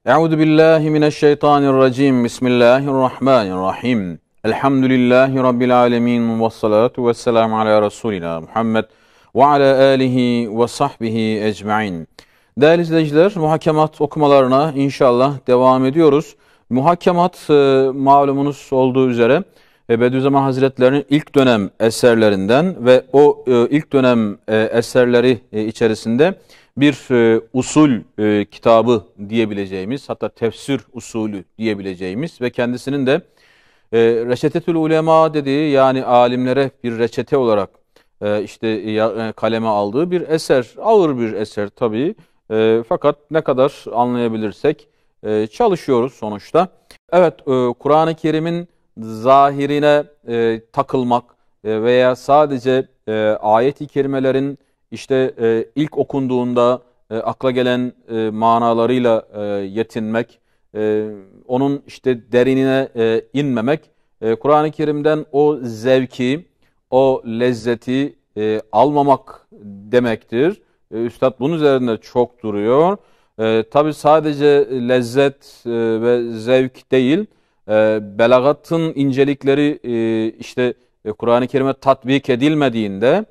Euzu billahi mineşşeytanirracim. Bismillahirrahmanirrahim. Elhamdülillahi rabbil alamin ve salatu vesselam ala Resulina Muhammed ve ala alihi ve sahbihi ecmaîn. Değerli izleyiciler, muhakemat okumalarına inşallah devam ediyoruz. Muhakemat malumunuz olduğu üzere Bediüzzaman Hazretleri'nin ilk dönem eserlerinden ve o ilk dönem eserleri içerisinde bir usul kitabı diyebileceğimiz, hatta tefsir usulü diyebileceğimiz ve kendisinin de Reçetetül Ulema dediği, yani alimlere bir reçete olarak kaleme aldığı bir eser. Ağır bir eser tabii. Fakat ne kadar anlayabilirsek çalışıyoruz sonuçta. Evet, Kur'an-ı Kerim'in zahirine takılmak veya sadece ayet-i kerimelerin ilk okunduğunda akla gelen manalarıyla yetinmek, onun derinine inmemek, Kur'an-ı Kerim'den o zevki, o lezzeti almamak demektir. Üstad bunun üzerinde çok duruyor. Tabii sadece lezzet ve zevk değil, belagatın incelikleri Kur'an-ı Kerim'e tatbik edilmediğinde,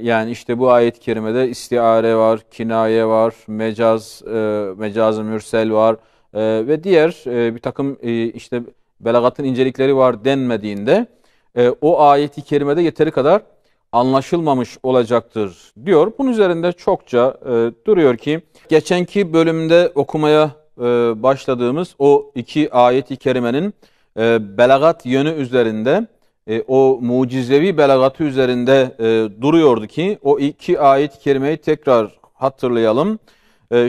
yani bu ayet-i kerimede istiare var, kinaye var, mecaz-ı mürsel var ve diğer bir takım belagatın incelikleri var denmediğinde o ayet-i kerimede yeteri kadar anlaşılmamış olacaktır diyor. Bunun üzerinde çokça duruyor ki geçenki bölümde okumaya başladığımız o iki ayet-i kerimenin belagat yönü üzerinde, o mucizevi belagatı üzerinde duruyordu ki o iki ayet-i kerimeyi tekrar hatırlayalım.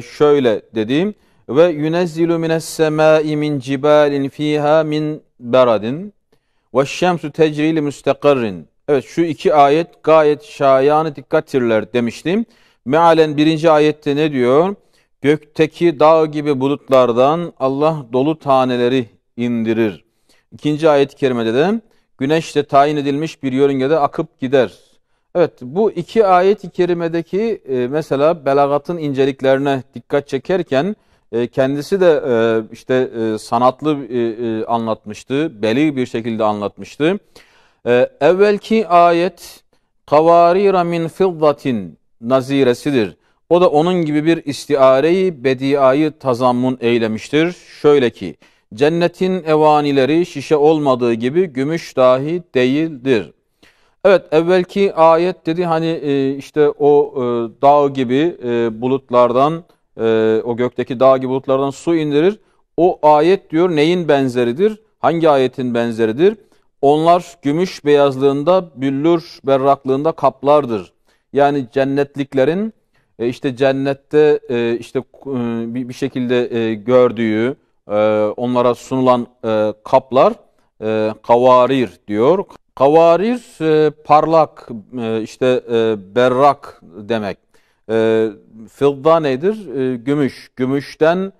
Şöyle dediğim: ve yunezzilu mines semai min cibalin fiha min beradin ve şemsu tecri li müstakarrin. Evet, şu iki ayet gayet şayanı dikkattirler demiştim. Mealen birinci ayette ne diyor? Gökteki dağ gibi bulutlardan Allah dolu taneleri indirir. İkinci ayet-i kerimede de güneşte tayin edilmiş bir yörüngede akıp gider. Evet, bu iki ayet-i kerimedeki mesela belagatın inceliklerine dikkat çekerken kendisi de sanatlı anlatmıştı, beli bir şekilde anlatmıştı. Evvelki ayet kavarira min fiddatin naziresidir. O da onun gibi bir istiareyi bediayı tazammun eylemiştir. Şöyle ki, cennetin evanileri şişe olmadığı gibi gümüş dahi değildir. Evet, evvelki ayet dedi o dağ gibi bulutlardan, o gökteki dağ gibi bulutlardan su indirir. O ayet diyor neyin benzeridir? Hangi ayetin benzeridir? Onlar gümüş beyazlığında, büllür berraklığında kaplardır. Yani cennetliklerin cennette bir şekilde gördüğü, onlara sunulan kaplar kavarir diyor. Kavarir parlak, berrak demek. Fidda nedir? Gümüş. Gümüşten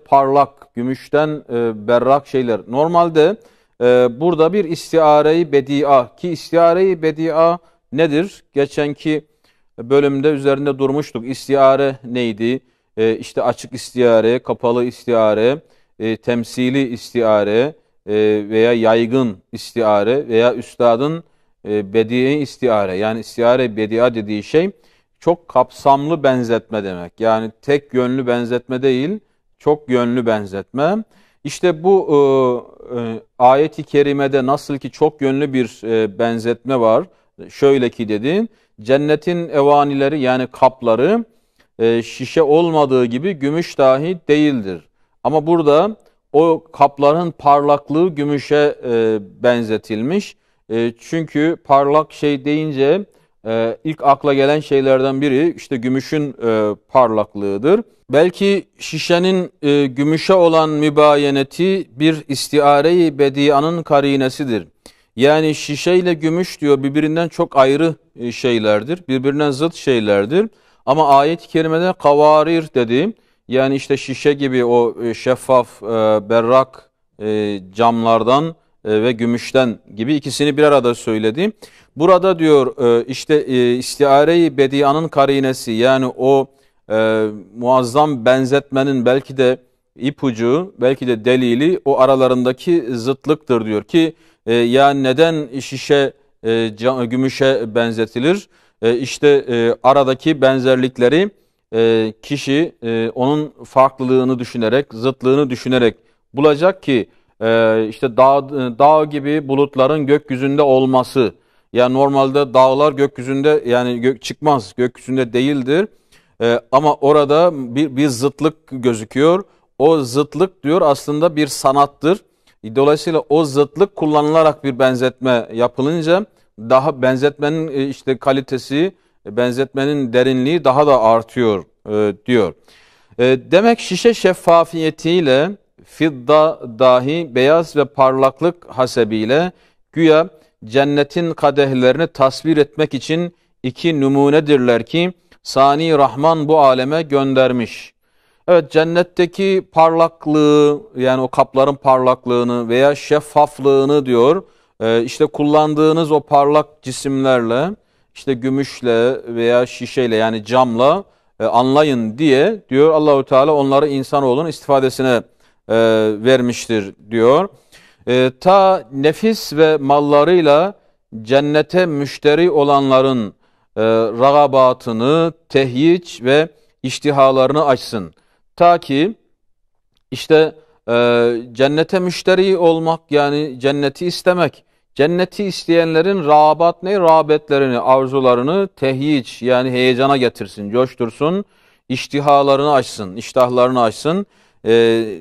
parlak, gümüşten berrak şeyler. Normalde burada bir istiare-i bedia, ki istiare-i bedia nedir? Geçenki bölümde üzerinde durmuştuk. İstiare neydi? Açık istiare, kapalı istiare, temsili istiare veya yaygın istiare veya üstadın bedi'i istiare. Yani istiare bedia dediği şey çok kapsamlı benzetme demek. Yani tek yönlü benzetme değil, çok yönlü benzetme. İşte bu ayet-i kerimede nasıl ki çok yönlü bir benzetme var. Şöyle ki dedi, cennetin evanileri yani kapları şişe olmadığı gibi gümüş dahi değildir. Ama burada o kapların parlaklığı gümüşe benzetilmiş. Çünkü parlak şey deyince ilk akla gelen şeylerden biri gümüşün parlaklığıdır. Belki şişenin gümüşe olan mübayeneti bir istiare-i bedianın karinesidir. Yani şişe ile gümüş diyor birbirinden çok ayrı şeylerdir, birbirinden zıt şeylerdir. Ama ayet-i kerimede kavarir dedi. Yani şişe gibi o şeffaf, berrak camlardan ve gümüşten gibi ikisini bir arada söyledi. Burada diyor istiare-i bedianın karinesi, yani o muazzam benzetmenin belki de ipucu, belki de delili o aralarındaki zıtlıktır diyor ki ya neden şişe gümüşe benzetilir? İşte aradaki benzerlikleri kişi onun farklılığını düşünerek, zıtlığını düşünerek bulacak ki işte dağ gibi bulutların gökyüzünde olması. Yani normalde dağlar gökyüzünde yani çıkmaz, gökyüzünde değildir. Ama orada bir zıtlık gözüküyor. O zıtlık diyor aslında bir sanattır. Dolayısıyla o zıtlık kullanılarak bir benzetme yapılınca daha benzetmenin işte kalitesi, benzetmenin derinliği daha da artıyor diyor. Demek şişe şeffafiyetiyle fidda dahi beyaz ve parlaklık hasebiyle güya cennetin kadehlerini tasvir etmek için iki numunedirler ki Sani Rahman bu aleme göndermiş. Evet, cennetteki parlaklığı yani o kapların parlaklığını veya şeffaflığını diyor işte kullandığınız o parlak cisimlerle işte gümüşle veya şişeyle yani camla anlayın diye diyor Allahu Teala onları insanoğlunun istifadesine vermiştir diyor. Ta nefis ve mallarıyla cennete müşteri olanların ragabatını, tehyic ve iştihalarını açsın. Ta ki işte cennete müşteri olmak yani cenneti istemek. Cenneti isteyenlerin rağbat ne? Rağbetlerini, arzularını tehyic yani heyecana getirsin, coştursun. İştihalarını açsın, iştahlarını açsın.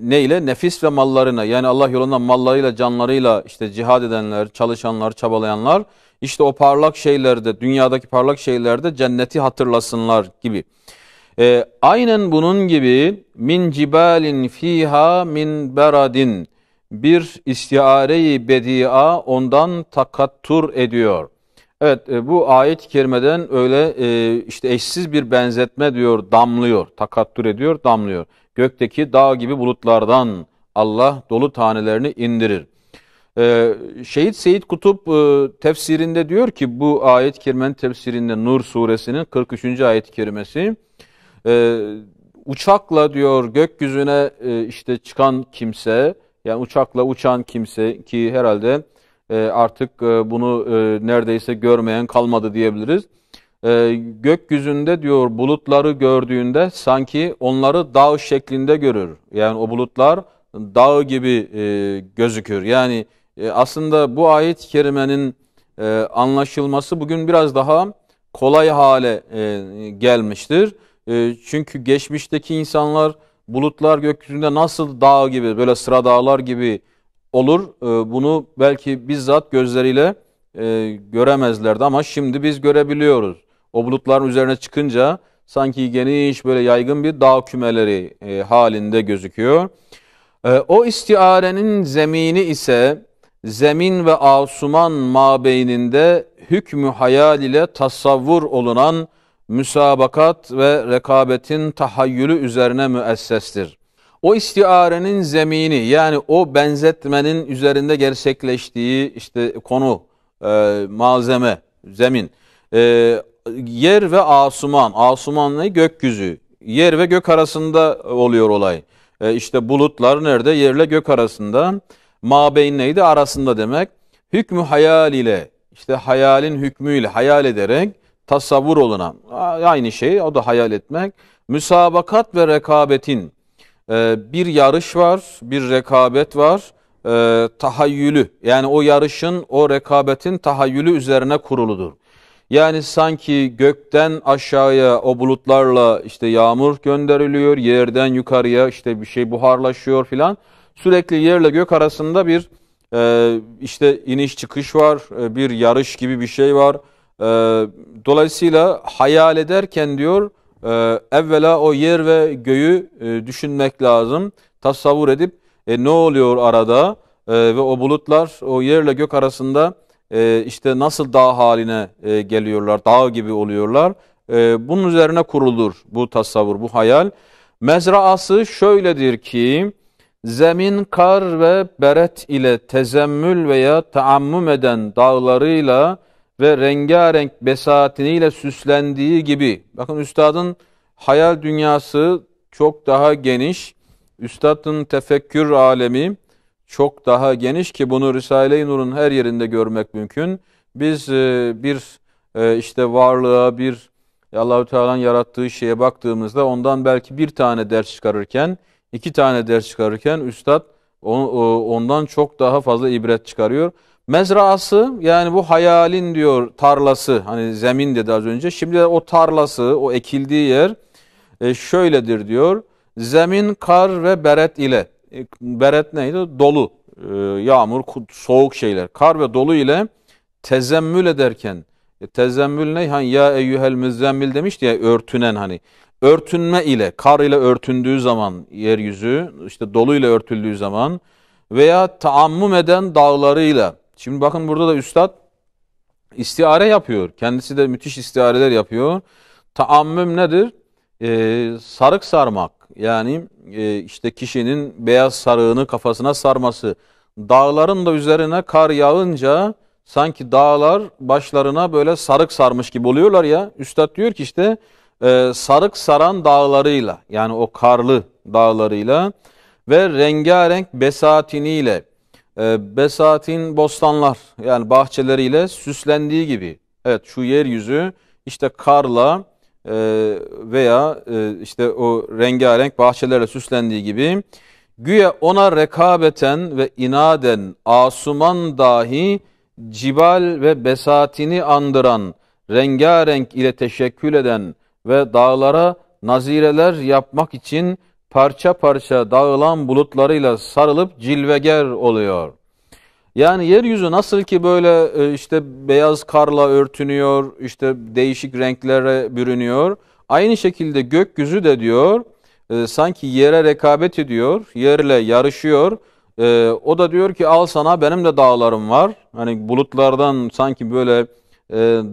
Neyle? Nefis ve mallarına yani Allah yolundan mallarıyla, canlarıyla işte cihad edenler, çalışanlar, çabalayanlar işte o parlak şeylerde, dünyadaki parlak şeylerde cenneti hatırlasınlar gibi. Aynen bunun gibi min cibalin fiha min beradin bir istiare-i bedia ondan takattur ediyor. Evet bu ayet-i kerimeden öyle işte eşsiz bir benzetme diyor damlıyor, takattur ediyor, damlıyor. Gökteki dağ gibi bulutlardan Allah dolu tanelerini indirir. Şehit Seyyid Kutup tefsirinde diyor ki bu ayet-i kerimenin tefsirinde Nur suresinin 43. ayet-i kerimesi uçakla diyor gökyüzüne işte çıkan kimse yani uçakla uçan kimse ki herhalde artık bunu neredeyse görmeyen kalmadı diyebiliriz. Gökyüzünde diyor bulutları gördüğünde sanki onları dağ şeklinde görür. Yani o bulutlar dağ gibi gözükür. Yani aslında bu ayet-i kerimenin anlaşılması bugün biraz daha kolay hale gelmiştir. Çünkü geçmişteki insanlar bulutlar gökyüzünde nasıl dağ gibi böyle sıra dağlar gibi olur bunu belki bizzat gözleriyle göremezlerdi ama şimdi biz görebiliyoruz. O bulutların üzerine çıkınca sanki geniş böyle yaygın bir dağ kümeleri halinde gözüküyor. O istiarenin zemini ise zemin ve asuman mabeyninde hükmü hayal ile tasavvur olunan müsabakat ve rekabetin tahayyülü üzerine müessestir. O istiarenin zemini yani o benzetmenin üzerinde gerçekleştiği işte konu, malzeme, zemin, yer ve asuman, asuman ne? Gökyüzü, yer ve gök arasında oluyor olay. İşte bulutlar nerede? Yerle gök arasında. Mabeyn neydi? Arasında demek. Hükmü hayal ile, işte hayalin hükmüyle, hayal ederek tasavvur olunan, aynı şey, o da hayal etmek. Müsabakat ve rekabetin, bir yarış var, bir rekabet var, tahayyülü. Yani o yarışın, o rekabetin tahayyülü üzerine kuruludur. Yani sanki gökten aşağıya o bulutlarla işte yağmur gönderiliyor, yerden yukarıya işte bir şey buharlaşıyor filan. Sürekli yerle gök arasında bir işte iniş çıkış var, bir yarış gibi bir şey var. Dolayısıyla hayal ederken diyor, evvela o yer ve göğü düşünmek lazım, tasavvur edip ne oluyor arada ve o bulutlar o yerle gök arasında işte nasıl dağ haline geliyorlar, dağ gibi oluyorlar. Bunun üzerine kurulur bu tasavvur, bu hayal. Mezraası şöyledir ki, zemin kar ve beret ile tezemmül veya taammüm eden dağlarıyla ve rengarenk besatiniyle süslendiği gibi. Bakın üstadın hayal dünyası çok daha geniş. Üstadın tefekkür alemi çok daha geniş ki bunu Risale-i Nur'un her yerinde görmek mümkün. Biz işte varlığa, Allahu Teala'nın yarattığı şeye baktığımızda ondan belki bir tane ders çıkarırken, iki tane ders çıkarırken Üstad ondan çok daha fazla ibret çıkarıyor. Mezraası, yani bu hayalin diyor tarlası, hani zemin dedi az önce. Şimdi de o tarlası, o ekildiği yer şöyledir diyor. Zemin, kar ve beret ile. Beret neydi? Dolu. Yağmur, soğuk şeyler. Kar ve dolu ile tezemmül ederken. Tezemmül ne? Hani ya eyyuhel müzzemmil demişti ya, örtünen hani. Örtünme ile, kar ile örtündüğü zaman yeryüzü, işte dolu ile örtüldüğü zaman veya taammüm eden dağlarıyla. Şimdi bakın burada da Üstad istiare yapıyor. Kendisi de müthiş istiareler yapıyor. Taammüm nedir? Sarık sarmak. Yani işte kişinin beyaz sarığını kafasına sarması. Dağların da üzerine kar yağınca sanki dağlar başlarına böyle sarık sarmış gibi oluyorlar ya. Üstad diyor ki işte sarık saran dağlarıyla, yani o karlı dağlarıyla ve rengarenk besatiniyle, besatin bostanlar, yani bahçeleriyle süslendiği gibi. Evet, şu yeryüzü işte karla veya işte o rengarenk bahçelerle süslendiği gibi, güya ona rekabeten ve inaden asuman dahi cibal ve besatini andıran, rengarenk ile teşekkül eden ve dağlara nazireler yapmak için parça parça dağılan bulutlarıyla sarılıp cilveger oluyor. Yani yeryüzü nasıl ki böyle işte beyaz karla örtünüyor, işte değişik renklere bürünüyor. Aynı şekilde gökyüzü de diyor sanki yere rekabet ediyor, yerle yarışıyor. O da diyor ki al sana, benim de dağlarım var. Hani bulutlardan sanki böyle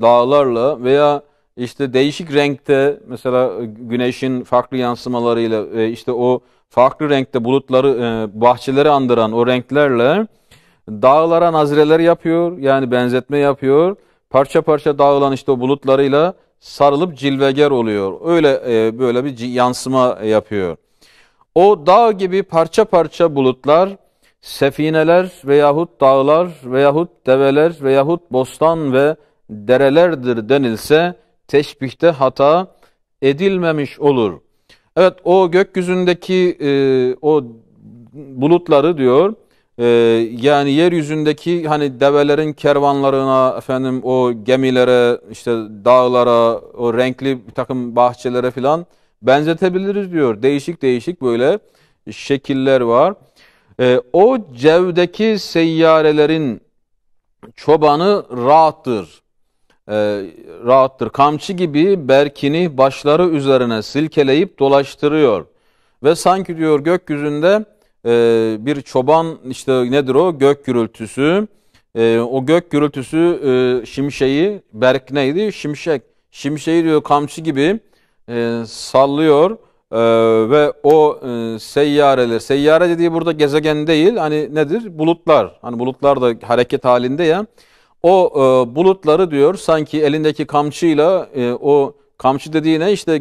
dağlarla veya işte değişik renkte, mesela güneşin farklı yansımalarıyla işte o farklı renkte bulutları, bahçeleri andıran o renklerle dağlara nazireler yapıyor, yani benzetme yapıyor. Parça parça dağılan işte o bulutlarıyla sarılıp cilveger oluyor. Öyle böyle bir yansıma yapıyor. O dağ gibi parça parça bulutlar, sefineler veyahut dağlar veyahut develer veyahut bostan ve derelerdir denilse teşbihte hata edilmemiş olur. Evet, o gökyüzündeki o bulutları diyor, yani yeryüzündeki hani develerin kervanlarına, efendim o gemilere, işte dağlara, o renkli bir takım bahçelere filan benzetebiliriz diyor. Değişik değişik böyle şekiller var. O cevdeki seyyarelerin çobanı rahattır. Rahattır. Kamçı gibi berkini başları üzerine silkeleyip dolaştırıyor. Ve sanki diyor gökyüzünde bir çoban, işte nedir o? Gök gürültüsü. O gök gürültüsü şimşeği, berk neydi? Şimşek. Şimşeği diyor kamçı gibi sallıyor. Ve o seyyareler, seyyare dediği burada gezegen değil, hani nedir? Bulutlar. Hani bulutlar da hareket halinde ya. O bulutları diyor sanki elindeki kamçıyla, o kamçı dediği ne? İşte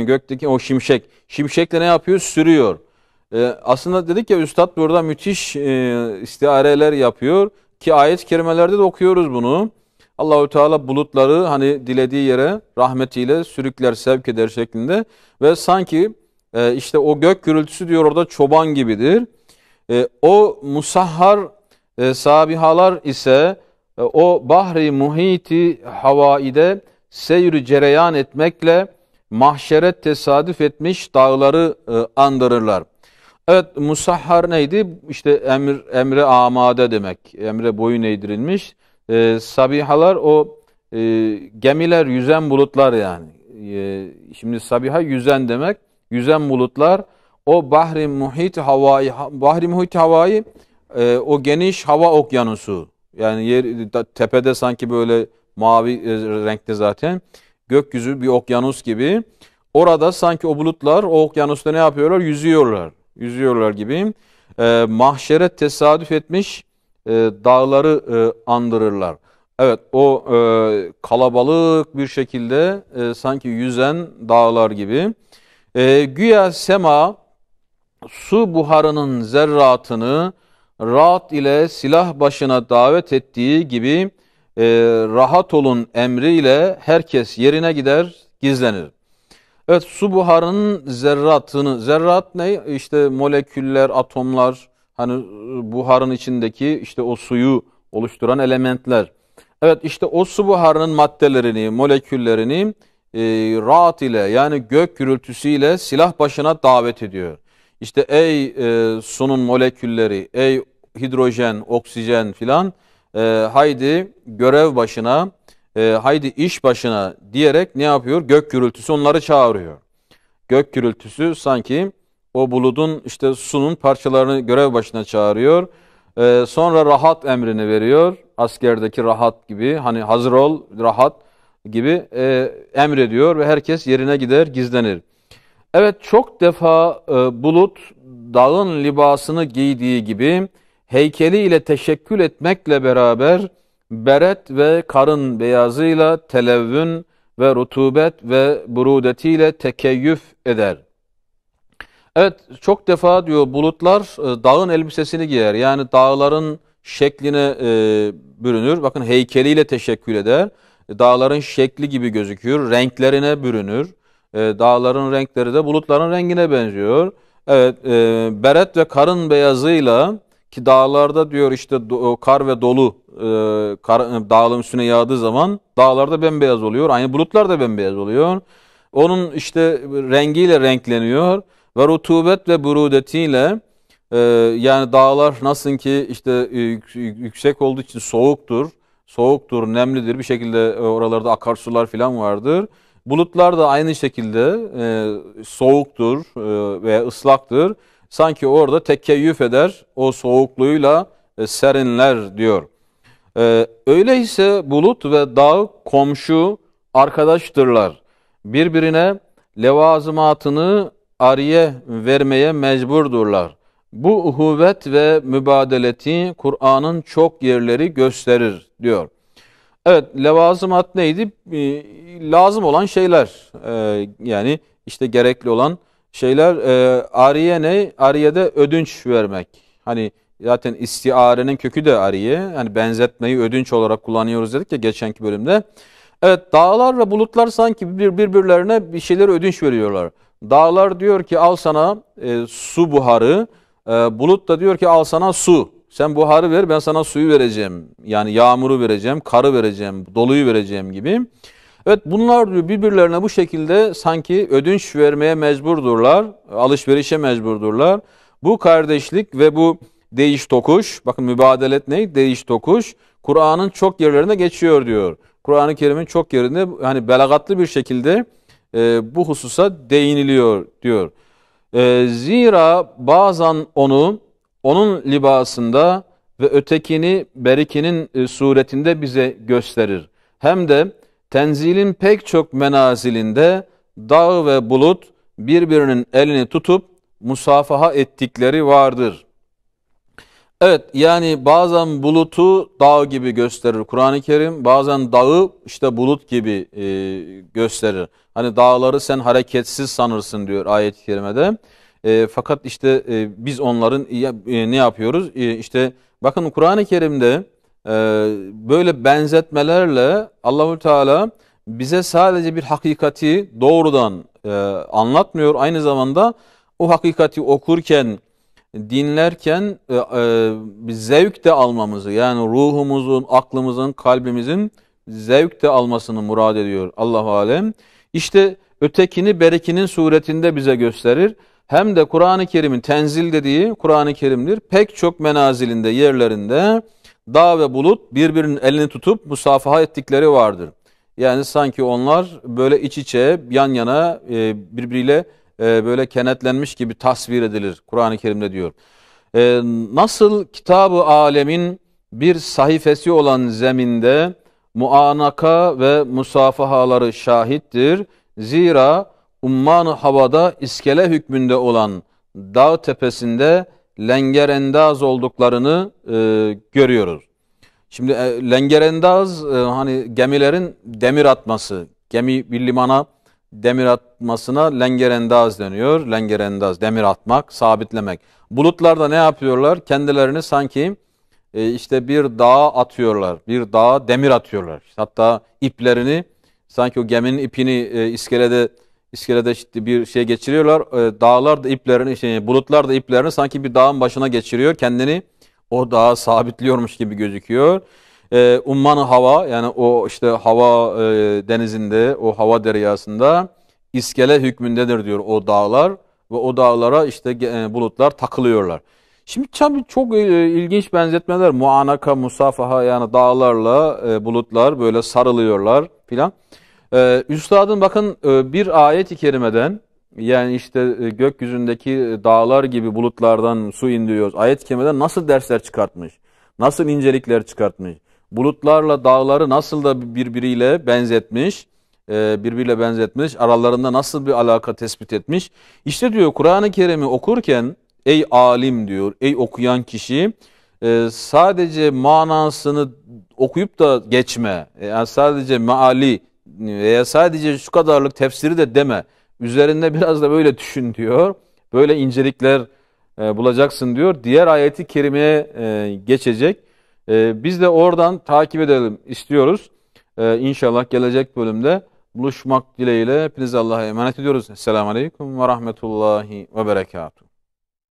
gökteki o şimşek. Şimşekle ne yapıyor? Sürüyor. Aslında dedik ya, Üstad burada müthiş istiareler yapıyor ki ayet-i kerimelerde de okuyoruz bunu. Allahü Teala bulutları hani dilediği yere rahmetiyle sürükler, sevk eder şeklinde ve sanki işte o gök gürültüsü diyor orada çoban gibidir. O musahhar sabihalar ise o bahri muhiti havaide seyri cereyan etmekle mahşere tesadüf etmiş dağları andırırlar. Evet, musahhar neydi? İşte emre amade demek. Emre boyun eğdirilmiş. Sabihalar o gemiler, yüzen bulutlar yani. Şimdi sabiha yüzen demek. Yüzen bulutlar o bahri muhit havai, bahri muhit havai o geniş hava okyanusu. Yani tepede sanki böyle mavi renkte zaten. Gökyüzü bir okyanus gibi. Orada sanki o bulutlar o okyanusta ne yapıyorlar? Yüzüyorlar. Yüzüyorlar gibi. Mahşere tesadüf etmiş dağları andırırlar. Evet, o kalabalık bir şekilde sanki yüzen dağlar gibi. Güya sema su buharının zerratını rahat ile silah başına davet ettiği gibi rahat olun emriyle herkes yerine gider, gizlenir. Evet, su buharının zerratını, zerrat ne? İşte moleküller, atomlar, hani buharın içindeki işte o suyu oluşturan elementler. Evet, işte o su buharının maddelerini, moleküllerini rahat ile, yani gök gürültüsüyle silah başına davet ediyor. İşte ey sunun molekülleri, ey hidrojen, oksijen filan, haydi görev başına, haydi iş başına diyerek ne yapıyor? Gök gürültüsü onları çağırıyor. Gök gürültüsü sanki o buludun, işte sunun parçalarını görev başına çağırıyor. Sonra rahat emrini veriyor. Askerdeki rahat gibi, hani hazır ol, rahat gibi emrediyor ve herkes yerine gider, gizlenir. Evet, çok defa bulut dağın libasını giydiği gibi heykeliyle teşekkül etmekle beraber beret ve karın beyazıyla televvün ve rutubet ve burudetiyle tekeyyüf eder. Evet, çok defa diyor bulutlar dağın elbisesini giyer. Yani dağların şekline bürünür. Bakın, heykeliyle teşekkül eder. Dağların şekli gibi gözüküyor. Renklerine bürünür. Dağların renkleri de bulutların rengine benziyor. Evet, beret ve karın beyazıyla, ki dağlarda diyor işte kar ve dolu dağların üstüne yağdığı zaman dağlarda bembeyaz oluyor. Aynı bulutlar da bembeyaz oluyor. Onun işte rengiyle renkleniyor ve rutubet ve burudetiyle, yani dağlar nasıl ki işte yüksek olduğu için soğuktur, nemlidir, bir şekilde oralarda akarsular falan vardır. Bulutlar da aynı şekilde soğuktur ve ıslaktır. Sanki orada tekeyyüf eder, o soğukluğuyla serinler diyor. Öyleyse bulut ve dağ komşu, arkadaştırlar. Birbirine levazımatını ariye vermeye mecburdurlar. Bu uhuvvet ve mübadeleti Kur'an'ın çok yerleri gösterir diyor. Evet, levazımat neydi? Lazım olan şeyler. Yani işte gerekli olan şeyler. Ariye ne? Ariye'de ödünç vermek. Hani zaten istiarenin kökü de ariye. Hani benzetmeyi ödünç olarak kullanıyoruz dedik ya geçenki bölümde. Evet, dağlar ve bulutlar sanki birbirlerine bir şeyler ödünç veriyorlar. Dağlar diyor ki al sana su buharı. Bulut da diyor ki al sana su. Sen buharı ver, ben sana suyu vereceğim. Yani yağmuru vereceğim, karı vereceğim, doluyu vereceğim gibi. Evet, bunlar diyor birbirlerine bu şekilde sanki ödünç vermeye mecburdurlar, alışverişe mecburdurlar. Bu kardeşlik ve bu değiş tokuş, bakın mübadelet ne? Değiş tokuş, Kur'an'ın çok yerlerine geçiyor diyor. Kur'an-ı Kerim'in çok yerinde hani belagatlı bir şekilde bu hususa değiniliyor diyor. Zira bazen onun libasında ve ötekini berikinin suretinde bize gösterir. Hem de tenzilin pek çok menazilinde dağ ve bulut birbirinin elini tutup musafaha ettikleri vardır. Evet, yani bazen bulutu dağ gibi gösterir Kur'an-ı Kerim, bazen dağı işte bulut gibi gösterir. Hani dağları sen hareketsiz sanırsın diyor ayet-i kerimede. Fakat işte biz onların ne yapıyoruz? İşte bakın, Kur'an-ı Kerim'de böyle benzetmelerle Allahü Teala bize sadece bir hakikati doğrudan anlatmıyor. Aynı zamanda o hakikati okurken, dinlerken bir zevk de almamızı, yani ruhumuzun, aklımızın, kalbimizin zevk de almasını murad ediyor Allah-u Alem. İşte ötekini berikinin suretinde bize gösterir. Hem de Kur'an-ı Kerim'in tenzil dediği Kur'an-ı Kerim'dir. Pek çok menazilinde, yerlerinde dağ ve bulut birbirinin elini tutup musafaha ettikleri vardır. Yani sanki onlar böyle iç içe, yan yana birbiriyle böyle kenetlenmiş gibi tasvir edilir Kur'an-ı Kerim'de diyor. Nasıl kitab-ı alemin bir sayfası olan zeminde muanaka ve musafahaları şahittir. Zira umman-ı havada iskele hükmünde olan dağ tepesinde lengerendaz olduklarını görüyoruz. Şimdi lengerendaz hani gemilerin demir atması. Gemi bir limana demir atmasına lengerendaz deniyor. Lengerendaz, demir atmak, sabitlemek. Bulutlar da ne yapıyorlar? Kendilerini sanki işte bir dağa atıyorlar. Bir dağa demir atıyorlar. Hatta iplerini sanki o geminin ipini iskelede işte bir şey geçiriyorlar. Dağlar da iplerini bulutlar da iplerini sanki bir dağın başına geçiriyor. Kendini o dağa sabitliyormuş gibi gözüküyor. Umman hava, yani o işte hava denizinde, o hava deryasında iskele hükmündedir diyor o dağlar ve o dağlara işte bulutlar takılıyorlar. Şimdi tabii çok ilginç benzetmeler. Muanaka, musafaha, yani dağlarla bulutlar böyle sarılıyorlar filan. Üstadın bakın bir ayet-i kerimeden, yani işte gökyüzündeki dağlar gibi bulutlardan su indiriyoruz. Ayet-i kerimeden nasıl dersler çıkartmış? Nasıl incelikler çıkartmış? Bulutlarla dağları nasıl da birbiriyle benzetmiş? Birbiriyle benzetmiş. Aralarında nasıl bir alaka tespit etmiş? İşte diyor Kur'an-ı Kerim'i okurken ey alim diyor, ey okuyan kişi, sadece manasını okuyup da geçme. Yani sadece meali veya sadece şu kadarlık tefsiri de deme. Üzerinde biraz da böyle düşün diyor. Böyle incelikler bulacaksın diyor. Diğer ayeti kerimeye geçecek. Biz de oradan takip edelim istiyoruz. İnşallah gelecek bölümde buluşmak dileğiyle hepinize Allah'a emanet ediyoruz. Esselamu Aleyküm ve Rahmetullahi ve Berekatuhu.